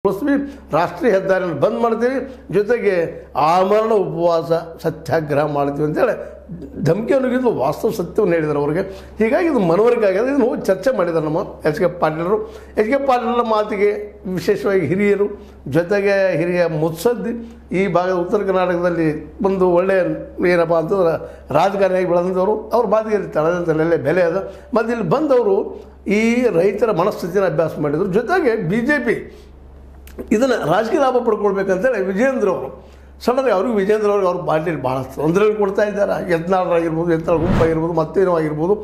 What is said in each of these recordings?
ಉಳಿಸ್ತೀವಿ, ರಾಷ್ಟ್ರೀಯ ಹೆದ್ದಾರಿಯನ್ನು ಬಂದ್ ಮಾಡ್ತೀವಿ, ಜೊತೆಗೆ ಆಮರಣ ಉಪವಾಸ ಸತ್ಯಾಗ್ರಹ ಮಾಡ್ತೀವಿ ಅಂತೇಳಿ ಧಮಕಿ ಅನ್ನೋಗಿದ್ದು ವಾಸ್ತವ ಸತ್ಯವನ್ನು ಹೇಳಿದ್ದಾರೆ ಅವ್ರಿಗೆ. ಹೀಗಾಗಿ ಇದು ಮನವರಿಕೆ ಆಗಿದೆ. ಇದನ್ನು ಹೋಗಿ ಚರ್ಚೆ ಮಾಡಿದ್ದಾರೆ ನಮ್ಮ ಎಚ್ ಕೆ ಪಾಟೀಲರು. ಎಚ್ ಕೆ ಪಾಟೀಲರ ಮಾತಿಗೆ ವಿಶೇಷವಾಗಿ ಹಿರಿಯರು, ಜೊತೆಗೆ ಹಿರಿಯ ಮುತ್ಸದ್ದಿ ಈ ಭಾಗದ ಉತ್ತರ ಕರ್ನಾಟಕದಲ್ಲಿ ಒಂದು ಒಳ್ಳೆಯ ಏನಪ್ಪ ಅಂತಂದ್ರೆ ರಾಜಕಾರಣಿಯಾಗಿ ಬೆಳೆದಂಥವ್ರು, ಅವ್ರ ಮಾತಿಗೆ ತಳದಂತಲ್ಲೇ ಬೆಲೆ ಅದ. ಮತ್ತು ಇಲ್ಲಿ ಬಂದವರು ಈ ರೈತರ ಮನಸ್ಥಿತಿನ ಅಭ್ಯಾಸ ಮಾಡಿದರು. ಜೊತೆಗೆ BJP ಇದನ್ನು ರಾಜಕೀಯ ಲಾಭ ಪಡ್ಕೊಳ್ಬೇಕಂತೇಳಿ ವಿಜೇಂದ್ರ ಅವರು ಸಡನ್ಲಿ ಅವ್ರಿಗೆ ವಿಜೇಂದ್ರ ಅವ್ರಿಗೆ ಅವ್ರ ಪಾರ್ಟಿಯಲ್ಲಿ ಭಾಳ ತೊಂದರೆಗಳು ಕೊಡ್ತಾ ಇದ್ದಾರೆ. ಯತ್ನಾಳರಾಗಿರ್ಬೋದು, ಯತ್ನಾಳ ಗುಂಪಾಗಿರ್ಬೋದು, ಮತ್ತೇನೋ ಆಗಿರ್ಬೋದು.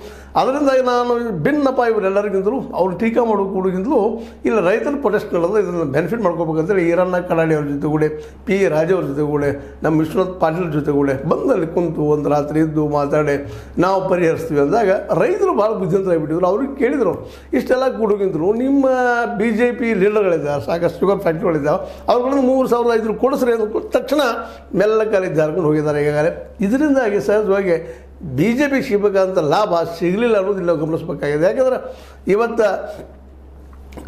ಅದರಿಂದಾಗಿ ನಾನು ಭಿನ್ನಪ್ಪ ಇವರೆಲ್ಲರಿಗಿಂತಲೂ ಅವ್ರು ಟೀಕಾ ಮಾಡೋ ಕೂಡಗಿಂತಲೂ ಇಲ್ಲ ರೈತರ ಪ್ರೊಟೆಸ್ಟ್ ನಡೆದು ಇದನ್ನು ಬೆನಿಫಿಟ್ ಮಾಡ್ಕೋಬೇಕಂತೇಳಿ ಈರಣ್ಣ ಕಡಾಡಿ ಅವ್ರ ಜೊತೆಗೂಡೆ, P. ರಾಜು ಅವ್ರ ಜೊತೆಗೂಡೆ, ನಮ್ಮ ವಿಶ್ವನಾಥ್ ಪಾಟೀಲ್ ಜೊತೆಗೂಡೆ ಬಂದಲ್ಲಿ ಕುಂತು ಒಂದು ರಾತ್ರಿ ಇದ್ದು ಮಾತಾಡಿ ನಾವು ಪರಿಹರಿಸ್ತೀವಿ ಅಂದಾಗ ರೈತರು ಭಾಳ ಬುದ್ಧಿವಂತರಾಗಿಬಿಟ್ಟಿದ್ರು. ಅವ್ರಿಗೆ ಕೇಳಿದರು ಇಷ್ಟೆಲ್ಲ ಕೂಡಗಿಂತಲೂ ನಿಮ್ಮ BJP ಲೀಡರ್ಗಳಿದ್ದಾವೆ, ಸಾಕಷ್ಟು ಶುಗರ್ ಫ್ಯಾಕ್ಟ್ರಿಗಳಿದ್ದಾವೆ, ಅವ್ರುಗಳನ್ನು 3,500 ಕೊಡಿಸ್ರಿ ಅಂತ ತಕ್ಷಣ ಮೆಲ್ಲಕಾಲಿ ಜಾರ್ಕೊಂಡು ಹೋಗಿದ್ದಾರೆ. ಈಗಾಗಲೇ ಇದರಿಂದಾಗಿ ಸಹಜವಾಗಿ BJP ಸಿಗಬೇಕಂತ ಲಾಭ ಸಿಗಲಿಲ್ಲ ಅನ್ನೋದಿಲ್ಲ ಗಮನಿಸಬೇಕಾಗಿದೆ. ಯಾಕೆಂದ್ರೆ ಇವತ್ತು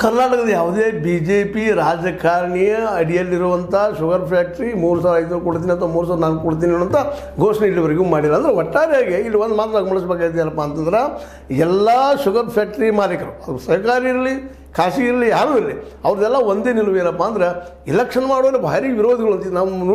ಕರ್ನಾಟಕದ ಯಾವುದೇ BJP ರಾಜಕಾರಣಿಯ ಅಡಿಯಲ್ಲಿರುವಂಥ ಶುಗರ್ ಫ್ಯಾಕ್ಟ್ರಿ 3,500 ಕೊಡ್ತೀನಿ ಅಥವಾ 3,400 ಕೊಡ್ತೀನಿ ಅನ್ನೋಂಥ ಘೋಷಣೆ ಇಲ್ಲಿವರೆಗೂ ಮಾಡಿಲ್ಲ. ಅಂದರೆ ಒಟ್ಟಾರೆಯಾಗಿ ಇಲ್ಲಿ ಒಂದು ಮಾತ್ರ ಗಮನಿಸಬೇಕಾಗಿದೆಯಲ್ಲಪ್ಪ ಅಂತಂದ್ರೆ ಎಲ್ಲ ಶುಗರ್ ಫ್ಯಾಕ್ಟ್ರಿ ಮಾಲೀಕರು, ಅದು ಸರ್ಕಾರಿ ಇರಲಿ ಖಾಸಗಿ ಇರಲಿ ಯಾರೂ ಇರಲಿ, ಅವ್ರದ್ದೆಲ್ಲ ಒಂದೇ ನಿಲುವು ಏನಪ್ಪ ಅಂದ್ರೆ ಇಲೆಕ್ಷನ್ ಮಾಡೋರು ಭಾರಿ ವಿರೋಧಿಗಳು ಅಂತೀವಿ ನಾವು.